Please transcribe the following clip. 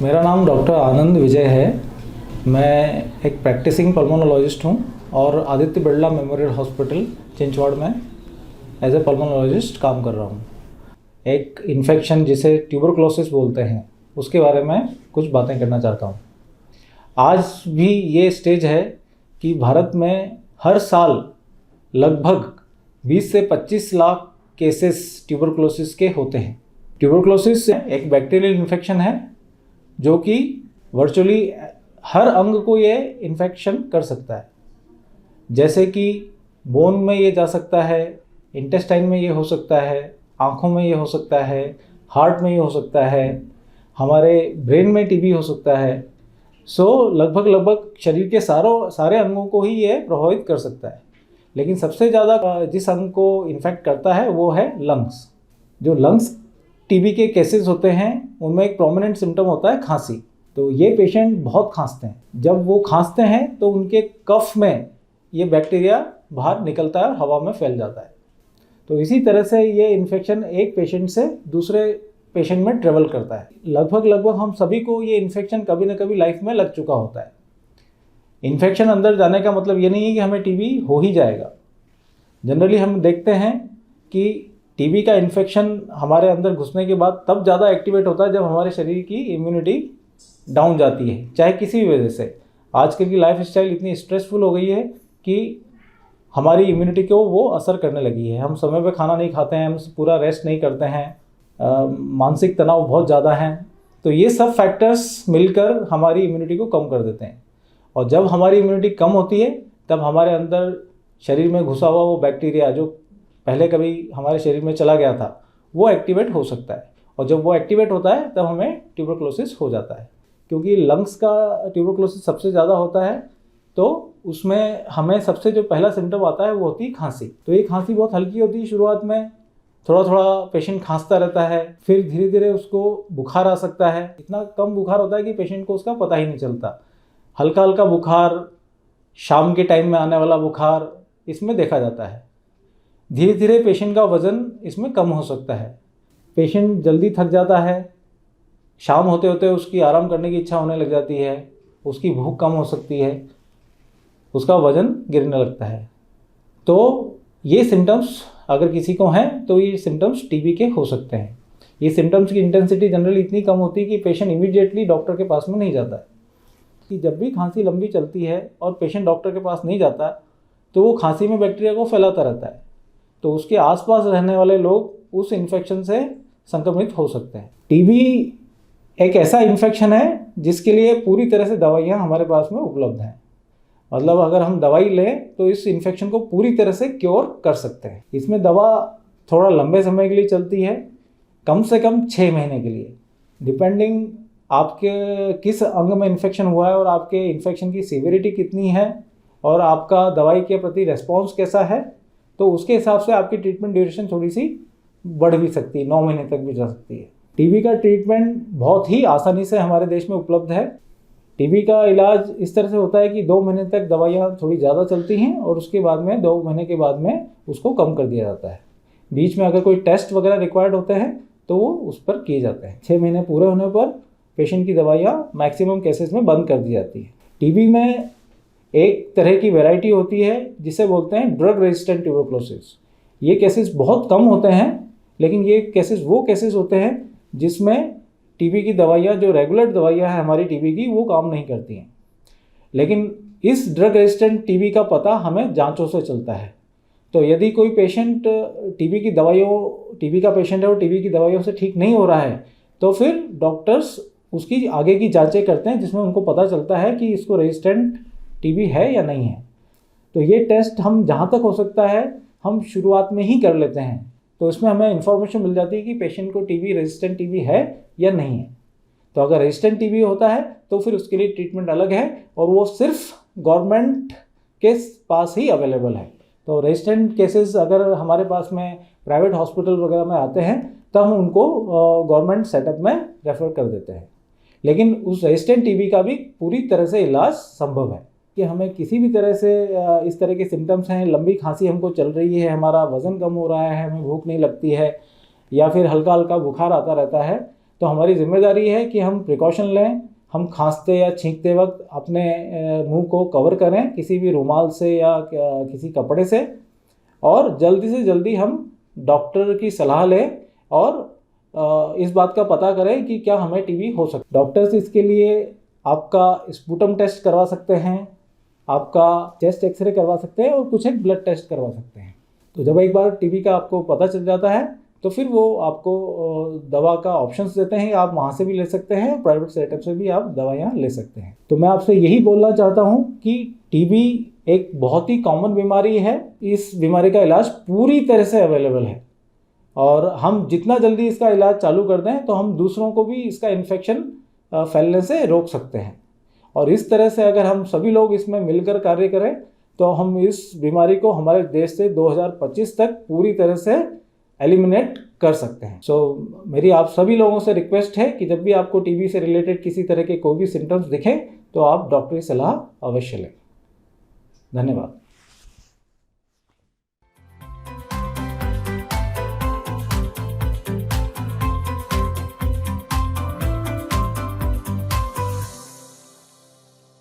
मेरा नाम डॉक्टर आनंद विजय है। मैं एक प्रैक्टिसिंग पल्मोनोलॉजिस्ट हूँ और आदित्य बिरला मेमोरियल हॉस्पिटल चिंचवाड़ में एज ए पल्मोनोलॉजिस्ट काम कर रहा हूँ। एक इन्फेक्शन जिसे ट्यूबरक्लोसिस बोलते हैं उसके बारे में कुछ बातें करना चाहता हूँ। आज भी ये स्टेज है कि भारत में हर साल लगभग 20 से 25 लाख केसेस ट्यूबरक्लोसिस के होते हैं। ट्यूबरक्लोसिस एक बैक्टीरियल इन्फेक्शन है जो कि वर्चुअली हर अंग को ये इन्फेक्शन कर सकता है। जैसे कि बोन में ये जा सकता है, इंटेस्टाइन में ये हो सकता है, आँखों में ये हो सकता है, हार्ट में ये हो सकता है, हमारे ब्रेन में टीबी हो सकता है। लगभग शरीर के सारे अंगों को ही ये प्रभावित कर सकता है। लेकिन सबसे ज़्यादा जिस अंग को इन्फेक्ट करता है वो है लंग्स। जो लंग्स टीबी के केसेस होते हैं उनमें एक प्रोमिनेंट सिम्टम होता है खांसी। तो ये पेशेंट बहुत खांसते हैं। जब वो खांसते हैं तो उनके कफ में ये बैक्टीरिया बाहर निकलता है और हवा में फैल जाता है। तो इसी तरह से ये इन्फेक्शन एक पेशेंट से दूसरे पेशेंट में ट्रेवल करता है। लगभग हम सभी को ये इन्फेक्शन कभी ना कभी लाइफ में लग चुका होता है। इन्फेक्शन अंदर जाने का मतलब ये नहीं है कि हमें टीबी हो ही जाएगा। जनरली हम देखते हैं कि टीबी का इन्फेक्शन हमारे अंदर घुसने के बाद तब ज़्यादा एक्टिवेट होता है जब हमारे शरीर की इम्यूनिटी डाउन जाती है, चाहे किसी भी वजह से। आजकल की लाइफ स्टाइल इतनी स्ट्रेसफुल हो गई है कि हमारी इम्यूनिटी को वो असर करने लगी है। हम समय पे खाना नहीं खाते हैं, हम पूरा रेस्ट नहीं करते हैं, मानसिक तनाव बहुत ज़्यादा है। तो ये सब फैक्टर्स मिलकर हमारी इम्यूनिटी को कम कर देते हैं। और जब हमारी इम्यूनिटी कम होती है तब हमारे अंदर शरीर में घुसा हुआ वो बैक्टीरिया जो पहले कभी हमारे शरीर में चला गया था वो एक्टिवेट हो सकता है। और जब वो एक्टिवेट होता है तब हमें ट्यूबरक्लोसिस हो जाता है। क्योंकि लंग्स का ट्यूबरक्लोसिस सबसे ज़्यादा होता है तो उसमें हमें सबसे जो पहला सिम्टम आता है वो होती है खांसी। तो ये खांसी बहुत हल्की होती है शुरुआत में, थोड़ा पेशेंट खांसता रहता है, फिर धीरे धीरे उसको बुखार आ सकता है। इतना कम बुखार होता है कि पेशेंट को उसका पता ही नहीं चलता। हल्का बुखार, शाम के टाइम में आने वाला बुखार इसमें देखा जाता है। धीरे धीरे पेशेंट का वज़न इसमें कम हो सकता है। पेशेंट जल्दी थक जाता है, शाम होते होते उसकी आराम करने की इच्छा होने लग जाती है, उसकी भूख कम हो सकती है, उसका वज़न गिरने लगता है। तो ये सिम्टम्स अगर किसी को हैं तो ये सिम्टम्स टीबी के हो सकते हैं। ये सिम्टम्स की इंटेंसिटी जनरली इतनी कम होती है कि पेशेंट इमीडिएटली डॉक्टर के पास में नहीं जाता है। कि जब भी खांसी लंबी चलती है और पेशेंट डॉक्टर के पास नहीं जाता तो वो खांसी में बैक्टीरिया को फैलाता रहता है। तो उसके आसपास रहने वाले लोग उस इन्फेक्शन से संक्रमित हो सकते हैं। टीबी एक ऐसा इन्फेक्शन है जिसके लिए पूरी तरह से दवाइयाँ हमारे पास में उपलब्ध हैं। मतलब अगर हम दवाई लें तो इस इन्फेक्शन को पूरी तरह से क्योर कर सकते हैं। इसमें दवा थोड़ा लंबे समय के लिए चलती है, कम से कम 6 महीने के लिए, डिपेंडिंग आपके किस अंग में इन्फेक्शन हुआ है और आपके इन्फेक्शन की सीवियरिटी कितनी है और आपका दवाई के प्रति रेस्पॉन्स कैसा है। तो उसके हिसाब से आपकी ट्रीटमेंट ड्यूरेशन थोड़ी सी बढ़ भी सकती है, 9 महीने तक भी जा सकती है। टीबी का ट्रीटमेंट बहुत ही आसानी से हमारे देश में उपलब्ध है। टीबी का इलाज इस तरह से होता है कि 2 महीने तक दवाइयाँ थोड़ी ज़्यादा चलती हैं और उसके बाद में 2 महीने के बाद में उसको कम कर दिया जाता है। बीच में अगर कोई टेस्ट वगैरह रिक्वायर्ड होते हैं तो वो उस पर किए जाते हैं। 6 महीने पूरे होने पर पेशेंट की दवाइयाँ मैक्सिमम केसेस में बंद कर दी जाती है। टीबी में एक तरह की वैरायटी होती है जिसे बोलते हैं ड्रग रेजिस्टेंट ट्यूबरक्लोसिस। ये केसेस बहुत कम होते हैं, लेकिन ये केसेस वो केसेस होते हैं जिसमें टीबी की दवाइयाँ जो रेगुलर दवाइयाँ हैं हमारी टीबी की वो काम नहीं करती हैं। लेकिन इस ड्रग रेजिस्टेंट टीबी का पता हमें जांचों से चलता है। तो यदि कोई पेशेंट टीबी का पेशेंट है और टीबी की दवाइयों से ठीक नहीं हो रहा है तो फिर डॉक्टर्स उसकी आगे की जांचें करते हैं जिसमें उनको पता चलता है कि इसको रेजिस्टेंट टीबी है या नहीं है। तो ये टेस्ट हम जहाँ तक हो सकता है हम शुरुआत में ही कर लेते हैं। तो इसमें हमें इन्फॉर्मेशन मिल जाती है कि पेशेंट को टीबी रेजिस्टेंट टीबी है या नहीं है। तो अगर रेजिस्टेंट टीबी होता है तो फिर उसके लिए ट्रीटमेंट अलग है और वो सिर्फ गवर्नमेंट के पास ही अवेलेबल है। तो रेजिस्टेंट केसेस अगर हमारे पास में प्राइवेट हॉस्पिटल वगैरह में आते हैं तब हम उनको गवर्नमेंट सेटअप में रेफ़र कर देते हैं। लेकिन उस रेजिस्टेंट टीबी का भी पूरी तरह से इलाज संभव है कि हमें किसी भी तरह से इस तरह के सिम्टम्स हैं, लंबी खांसी हमको चल रही है, हमारा वज़न कम हो रहा है, हमें भूख नहीं लगती है या फिर हल्का हल्का बुखार आता रहता है, तो हमारी जिम्मेदारी है कि हम प्रिकॉशन लें, हम खांसते या छींकते वक्त अपने मुंह को कवर करें किसी भी रुमाल से या किसी कपड़े से, और जल्दी से जल्दी हम डॉक्टर की सलाह लें और इस बात का पता करें कि क्या हमें टीबी हो सकता है। डॉक्टर्स इसके लिए आपका स्पूटम टेस्ट करवा सकते हैं, आपका चेस्ट एक्सरे करवा सकते हैं और कुछ एक ब्लड टेस्ट करवा सकते हैं। तो जब एक बार टीबी का आपको पता चल जाता है तो फिर वो आपको दवा का ऑप्शंस देते हैं, आप वहाँ से भी ले सकते हैं, प्राइवेट सेटअप से भी आप दवाइयाँ ले सकते हैं। तो मैं आपसे यही बोलना चाहता हूँ कि टीबी एक बहुत ही कॉमन बीमारी है, इस बीमारी का इलाज पूरी तरह से अवेलेबल है और हम जितना जल्दी इसका इलाज चालू कर दें तो हम दूसरों को भी इसका इन्फेक्शन फैलने से रोक सकते हैं। और इस तरह से अगर हम सभी लोग इसमें मिलकर कार्य करें तो हम इस बीमारी को हमारे देश से 2025 तक पूरी तरह से एलिमिनेट कर सकते हैं। मेरी आप सभी लोगों से रिक्वेस्ट है कि जब भी आपको टीबी से रिलेटेड किसी तरह के कोई भी सिम्टम्स दिखें तो आप डॉक्टरी सलाह अवश्य लें। धन्यवाद।